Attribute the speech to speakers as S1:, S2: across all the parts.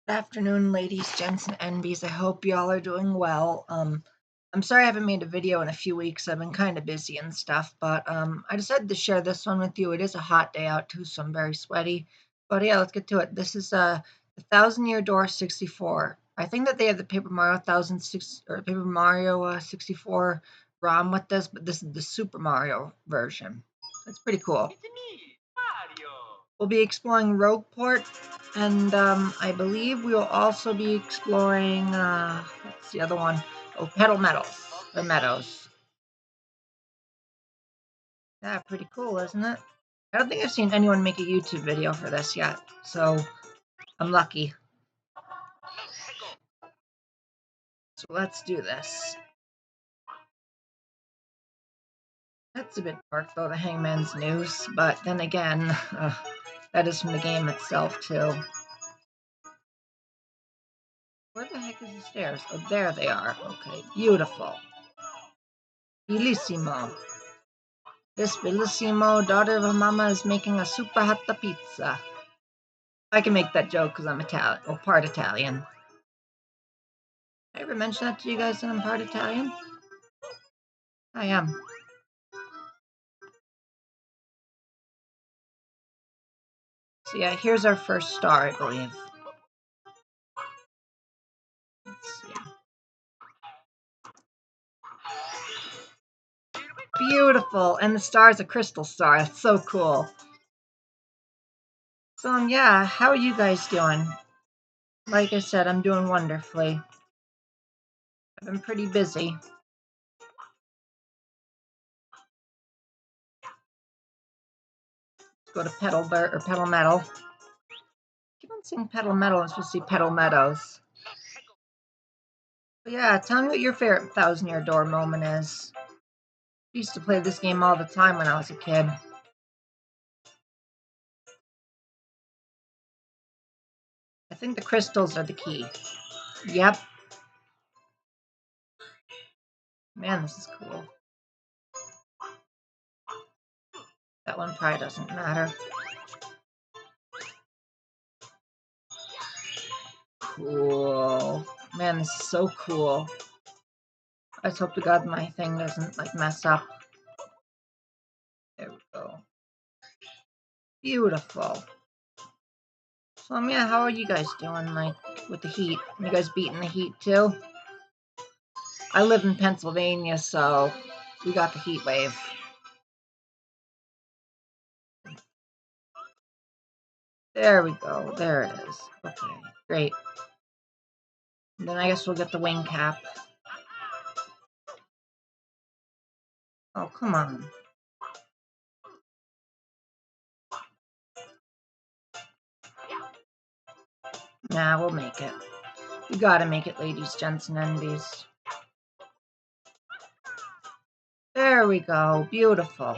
S1: Good afternoon, ladies, gents, and NBs. I hope y'all are doing well. I'm sorry I haven't made a video in a few weeks. I've been kind of busy and stuff, but I decided to share this one with you. It is a hot day out too, so I'm very sweaty. But yeah, let's get to it. This is the Thousand Year Door 64. I think that they have the Paper Mario 64 ROM with this, but this is the Super Mario version. It's pretty cool.
S2: It's me, Mario.
S1: We'll be exploring Rogueport, and I believe we will also be exploring, what's the other one? Oh, Petal Meadows. Yeah, pretty cool, isn't it? I don't think I've seen anyone make a YouTube video for this yet, so I'm lucky. So let's do this. That's a bit dark, though, the Hangman's Noose, but then again, that is from the game itself, too. Where the heck is the stairs? Oh, there they are. Okay, beautiful. Bellissimo. This Bellissimo daughter of a mama is making a super hot pizza. I can make that joke because I'm Italian, or part Italian. Did I ever mention that to you guys that I'm part Italian? I am. So yeah, here's our first star, I believe. Let's see. Beautiful, and the star is a crystal star. That's so cool. So yeah, how are you guys doing? Like I said, I'm doing wonderfully. I've been pretty busy. Let's go to Petal Metal. I keep on saying Petal Metal. I'm supposed to see Petal Meadows. But yeah, tell me what your favorite Thousand Year Door moment is. I used to play this game all the time when I was a kid. I think the crystals are the key. Yep. Man, this is cool. That one probably doesn't matter. Cool. Man, this is so cool. I just hope to God my thing doesn't, like, mess up. There we go. Beautiful. So, yeah, how are you guys doing, like, with the heat? You guys beating the heat, too? I live in Pennsylvania, so we got the heat wave. There we go. There it is. Okay, great. And then I guess we'll get the wing cap. Oh, come on. Nah, we'll make it. We gotta make it, ladies, gents, and envies. There we go. Beautiful.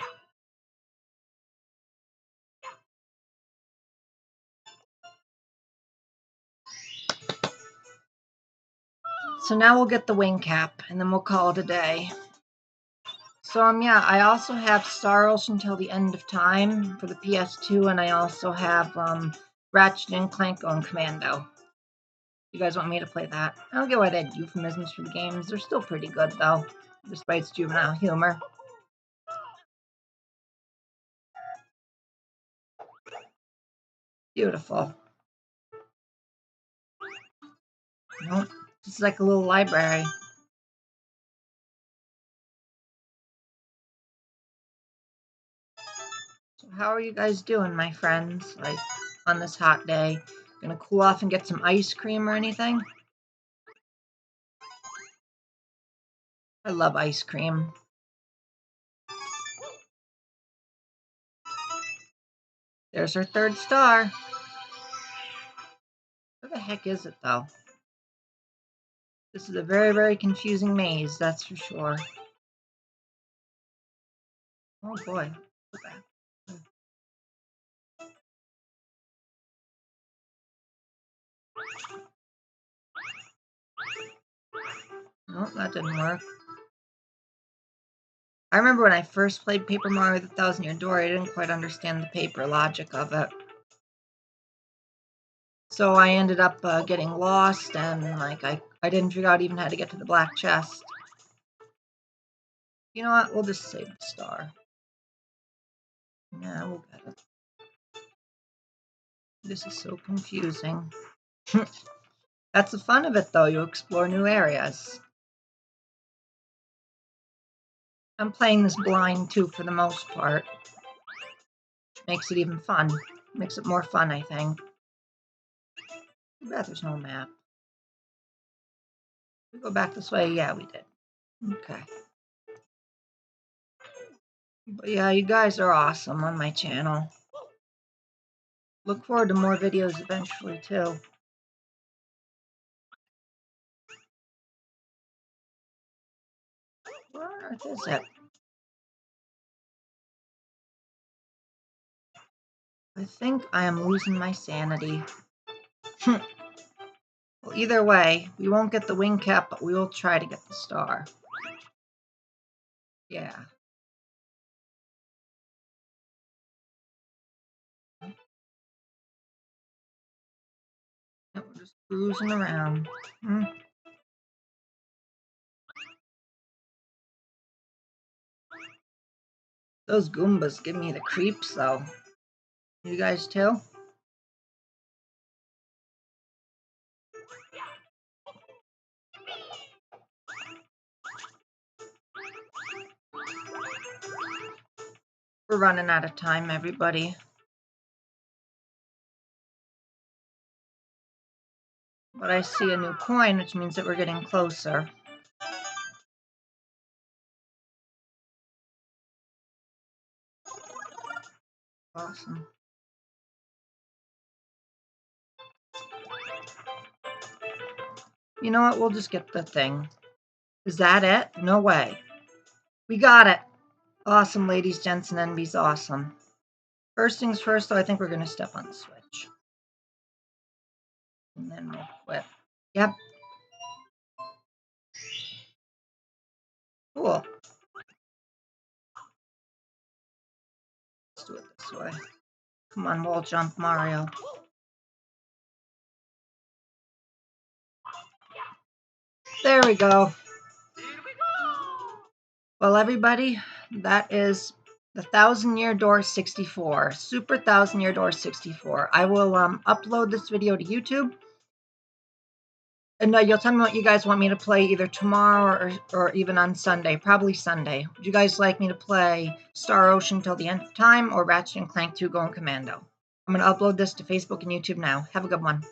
S1: So now we'll get the wing cap, and then we'll call it a day. So, yeah, I also have Star Ocean Until the End of Time for the PS2, and I also have Ratchet and Clank on Commando. You guys want me to play that? I don't get why they had euphemisms for the games. They're still pretty good, though, despite its juvenile humor. Beautiful. Nope. This is like a little library. So how are you guys doing, my friends? Like, on this hot day? Gonna cool off and get some ice cream or anything? I love ice cream. There's our third star. Where the heck is it, though? This is a very, very confusing maze, that's for sure. Oh boy. Go back. Nope, that didn't work. I remember when I first played Paper Mario: The Thousand Year Door, I didn't quite understand the paper logic of it. So I ended up getting lost, and like I didn't figure out even how to get to the black chest. You know what? We'll just save the star. Yeah, we'll get it. This is so confusing. That's the fun of it, though. You explore new areas. I'm playing this blind, too, for the most part. Which makes it even fun. Makes it more fun, I think. Too bad there's no map. We go back this way? Yeah, we did. Okay. But yeah, you guys are awesome on my channel. Look forward to more videos eventually, too. Where on earth is it? I think I am losing my sanity. Well, either way, we won't get the wing cap, but we will try to get the star. Yeah. We're just cruising around. Those Goombas give me the creeps, though. You guys too? We're running out of time, everybody. But I see a new coin, which means that we're getting closer. Awesome. You know what? We'll just get the thing. Is that it? No way. We got it. Awesome, ladies, gents, and NBs. Awesome. First things first, though, I think we're going to step on the switch. And then we'll quit. Yep. Cool. Let's do it this way. Come on, wall jump, Mario. There we go. Well, everybody, that is the 1,000-Year Door 64. Super 1,000-Year Door 64. I will upload this video to YouTube. And you'll tell me what you guys want me to play either tomorrow or even on Sunday. Probably Sunday. Would you guys like me to play Star Ocean till the end of time or Ratchet and Clank 2 Going Commando? I'm going to upload this to Facebook and YouTube now. Have a good one.